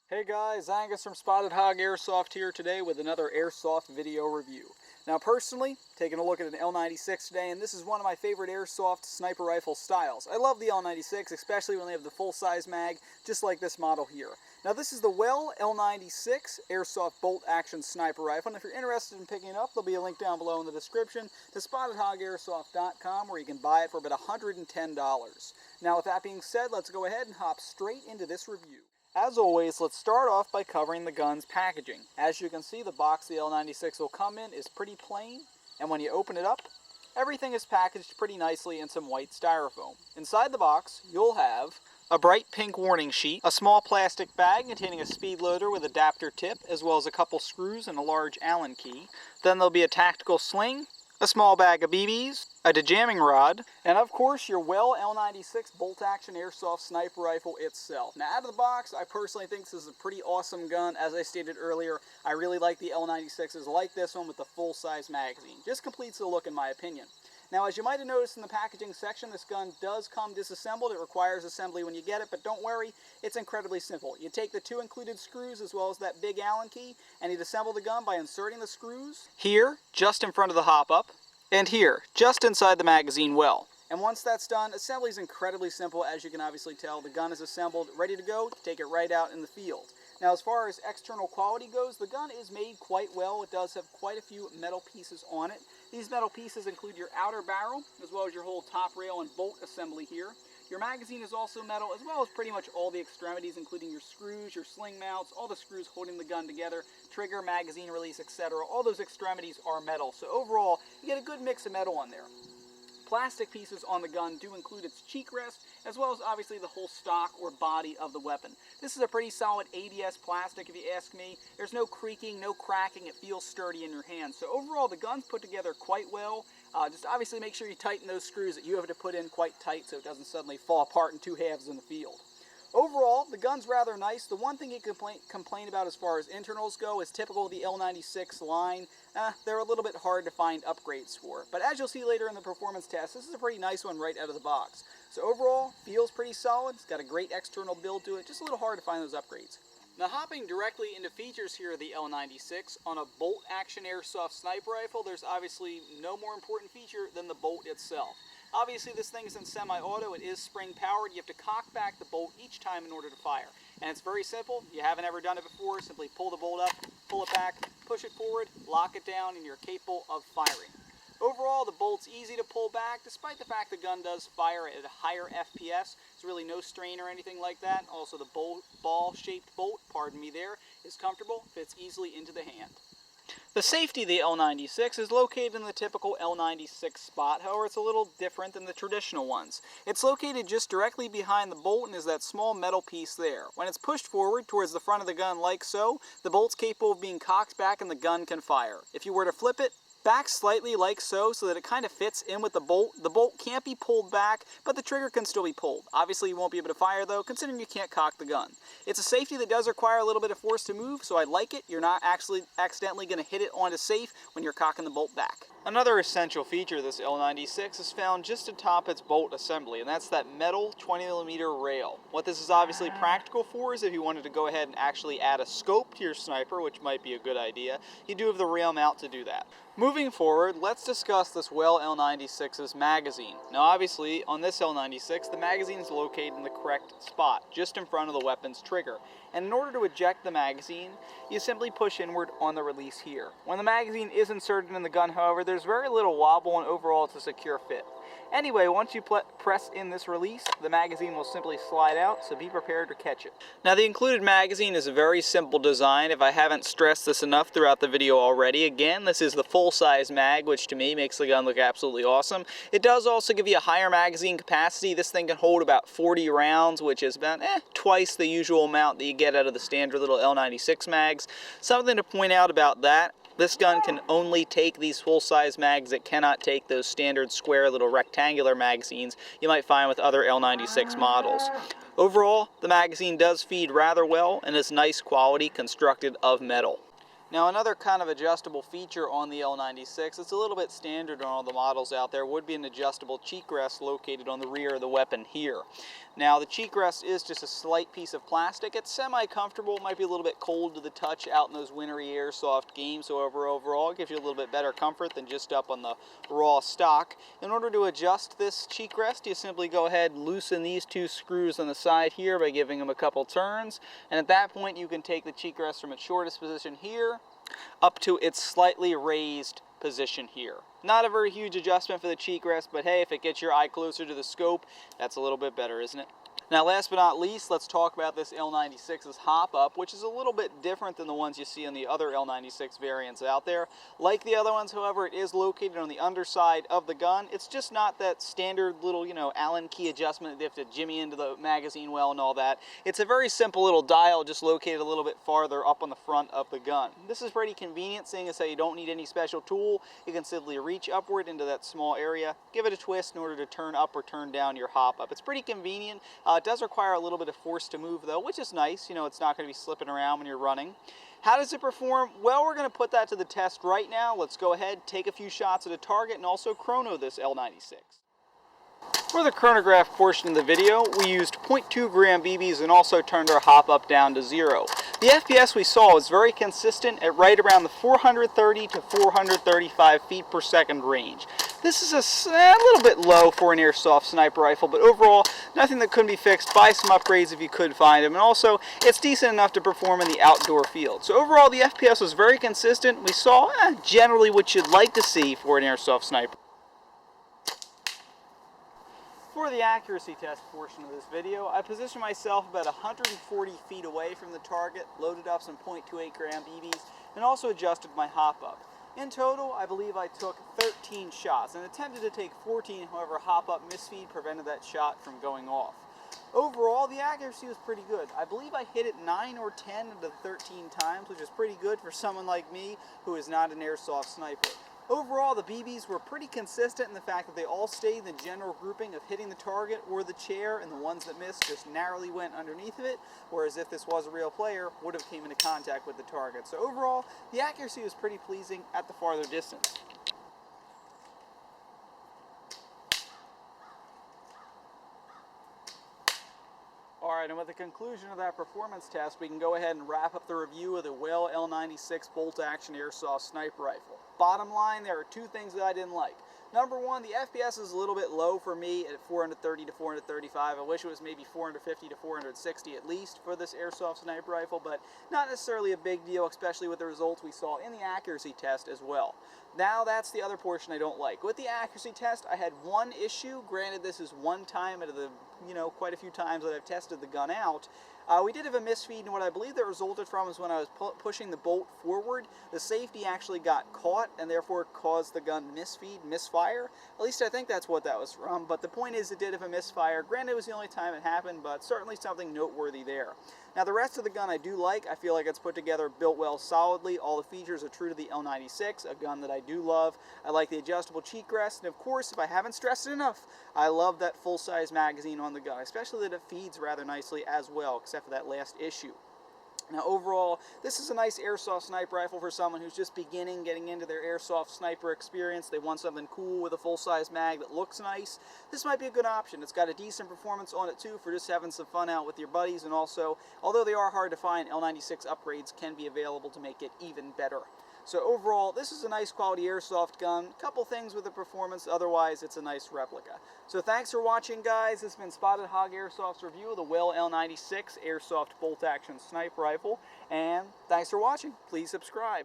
Hey guys, Angus from Spotted Hog Airsoft here today with another Airsoft video review. Now personally, taking a look at an L96 today, and this is one of my favorite Airsoft sniper rifle styles. I love the L96, especially when they have the full-size mag, just like this model here. Now this is the Well L96 Airsoft Bolt Action Sniper Rifle, and if you're interested in picking it up, there'll be a link down below in the description to SpottedHogAirsoft.com where you can buy it for about $110. Now with that being said, let's go ahead and hop straight into this review. As always, let's start off by covering the gun's packaging. As you can see, the box the L96 will come in is pretty plain, and when you open it up, everything is packaged pretty nicely in some white styrofoam. Inside the box, you'll have a bright pink warning sheet, a small plastic bag containing a speed loader with adapter tip, as well as a couple screws and a large Allen key. Then there'll be a tactical sling, a small bag of BBs, a dejamming rod, and of course your Well L96 Bolt Action Airsoft Sniper Rifle itself. Now out of the box, I personally think this is a pretty awesome gun. As I stated earlier, I really like the L96s like this one with the full-size magazine. Just completes the look in my opinion. Now as you might have noticed in the packaging section, this gun does come disassembled. It requires assembly when you get it, but don't worry, it's incredibly simple. You take the two included screws as well as that big Allen key, and you assemble the gun by inserting the screws here, just in front of the hop-up, and here, just inside the magazine well. And once that's done, assembly is incredibly simple. As you can obviously tell, the gun is assembled, ready to go, take it right out in the field. Now as far as external quality goes, the gun is made quite well. It does have quite a few metal pieces on it. These metal pieces include your outer barrel, as well as your whole top rail and bolt assembly here. Your magazine is also metal, as well as pretty much all the extremities, including your screws, your sling mounts, all the screws holding the gun together, trigger, magazine release, etc. All those extremities are metal, so overall, you get a good mix of metal on there. Plastic pieces on the gun do include its cheek rest, as well as obviously the whole stock or body of the weapon. This is a pretty solid ABS plastic if you ask me. There's no creaking, no cracking, it feels sturdy in your hand. So overall the gun's put together quite well. Just obviously make sure you tighten those screws that you have to put in quite tight so it doesn't suddenly fall apart in two halves in the field. Overall, the gun's rather nice. The one thing you complain about as far as internals go is typical of the L96 line. They're a little bit hard to find upgrades for. But as you'll see later in the performance test, this is a pretty nice one right out of the box. So overall, feels pretty solid. It's got a great external build to it. Just a little hard to find those upgrades. Now hopping directly into features here of the L96, on a bolt action airsoft sniper rifle, there's obviously no more important feature than the bolt itself. Obviously this thing is in semi-auto, it is spring powered, you have to cock back the bolt each time in order to fire. And it's very simple, you haven't ever done it before, simply pull the bolt up, pull it back, push it forward, lock it down, and you're capable of firing. Overall, the bolt's easy to pull back, despite the fact the gun does fire at a higher FPS. There's really no strain or anything like that. Also the ball-shaped bolt, pardon me there, is comfortable, fits easily into the hand. The safety of the L96 is located in the typical L96 spot, however it's a little different than the traditional ones. It's located just directly behind the bolt and is that small metal piece there. When it's pushed forward towards the front of the gun like so, the bolt's capable of being cocked back and the gun can fire. If you were to flip it back slightly like so that it kind of fits in with the bolt can't be pulled back, but the trigger can still be pulled. Obviously you won't be able to fire though, considering you can't cock the gun. It's a safety that does require a little bit of force to move, so I like it. You're not actually accidentally going to hit it onto safe when you're cocking the bolt back. Another essential feature of this L96 is found just atop its bolt assembly, and that's that metal 20mm rail. What this is obviously practical for is if you wanted to go ahead and actually add a scope to your sniper, which might be a good idea, you do have the rail mount to do that. Moving forward, let's discuss this Well L96's magazine. Now obviously, on this L96, the magazine is located in the correct spot, just in front of the weapon's trigger. And in order to eject the magazine, you simply push inward on the release here. When the magazine is inserted in the gun, however, there's very little wobble and overall it's a secure fit. Anyway, once you press in this release, the magazine will simply slide out, so be prepared to catch it. Now the included magazine is a very simple design. If I haven't stressed this enough throughout the video already, again, this is the full-size mag, which to me makes the gun look absolutely awesome. It does also give you a higher magazine capacity. This thing can hold about 40 rounds, which is about twice the usual amount that you get out of the standard little L96 mags. Something to point out about that, this gun can only take these full-size mags. It cannot take those standard square little rectangular magazines you might find with other L96 models. Overall, the magazine does feed rather well and is nice quality constructed of metal. Now another kind of adjustable feature on the L96, it's a little bit standard on all the models out there, would be an adjustable cheek rest located on the rear of the weapon here. Now the cheek rest is just a slight piece of plastic. It's semi-comfortable, might be a little bit cold to the touch out in those wintry airsoft games, however overall it gives you a little bit better comfort than just up on the raw stock. In order to adjust this cheek rest, you simply go ahead and loosen these two screws on the side here by giving them a couple turns, and at that point you can take the cheek rest from its shortest position here up to its slightly raised position here. Not a very huge adjustment for the cheek rest, but hey, if it gets your eye closer to the scope, that's a little bit better, isn't it? Now last but not least, let's talk about this L96's hop-up, which is a little bit different than the ones you see on the other L96 variants out there. Like the other ones, however, it is located on the underside of the gun. It's just not that standard little, Allen key adjustment that you have to jimmy into the magazine well and all that. It's a very simple little dial just located a little bit farther up on the front of the gun. This is pretty convenient, seeing as how you don't need any special tool. You can simply reach upward into that small area, give it a twist in order to turn up or turn down your hop-up. It's pretty convenient. It does require a little bit of force to move though, which is nice. It's not going to be slipping around when you're running. How does it perform? Well, we're going to put that to the test right now. Let's go ahead, take a few shots at a target, and also chrono this L96. For the chronograph portion of the video, we used 0.2 gram BBs and also turned our hop up down to 0. The FPS we saw was very consistent at right around the 430 to 435 feet per second range. This is a little bit low for an airsoft sniper rifle, but overall, nothing that couldn't be fixed. Buy some upgrades if you could find them, and also, it's decent enough to perform in the outdoor field. So overall, the FPS was very consistent. We saw generally what you'd like to see for an airsoft sniper. For the accuracy test portion of this video, I positioned myself about 140 feet away from the target, loaded up some 0.28 gram BBs, and also adjusted my hop-up. In total, I believe I took 13 shots and attempted to take 14, however, hop-up misfeed prevented that shot from going off. Overall, the accuracy was pretty good. I believe I hit it 9 or 10 of the 13 times, which is pretty good for someone like me who is not an airsoft sniper. Overall, the BBs were pretty consistent in the fact that they all stayed in the general grouping of hitting the target or the chair, and the ones that missed just narrowly went underneath of it, whereas if this was a real player, would have came into contact with the target. So overall, the accuracy was pretty pleasing at the farther distance. Alright, and with the conclusion of that performance test, we can go ahead and wrap up the review of the Well L96 bolt-action airsoft sniper rifle. Bottom line, there are two things that I didn't like. Number one, the FPS is a little bit low for me at 430 to 435. I wish it was maybe 450 to 460 at least for this airsoft sniper rifle, but not necessarily a big deal, especially with the results we saw in the accuracy test as well. Now that's the other portion I don't like. With the accuracy test, I had one issue. Granted, this is one time out of the, quite a few times that I've tested the gun out. We did have a misfeed, and what I believe that resulted from is when I was pushing the bolt forward, the safety actually got caught and therefore caused the gun misfire. At least I think that's what that was from, but the point is it did have a misfire. Granted, it was the only time it happened, but certainly something noteworthy there. Now the rest of the gun I do like. I feel like it's put together, built well solidly. All the features are true to the L96, a gun that I do love. I like the adjustable cheek rest, and of course, if I haven't stressed it enough, I love that full-size magazine on the gun, especially that it feeds rather nicely as well, except for that last issue. Now overall, this is a nice airsoft sniper rifle for someone who's just getting into their airsoft sniper experience. They want something cool with a full-size mag that looks nice. This might be a good option. It's got a decent performance on it too for just having some fun out with your buddies, and also, although they are hard to find, L96 upgrades can be available to make it even better. So overall, this is a nice quality airsoft gun. A couple things with the performance, otherwise it's a nice replica. So thanks for watching, guys. This has been Spotted Hog Airsoft's review of the Well L96 Airsoft Bolt Action Sniper Rifle. And thanks for watching. Please subscribe.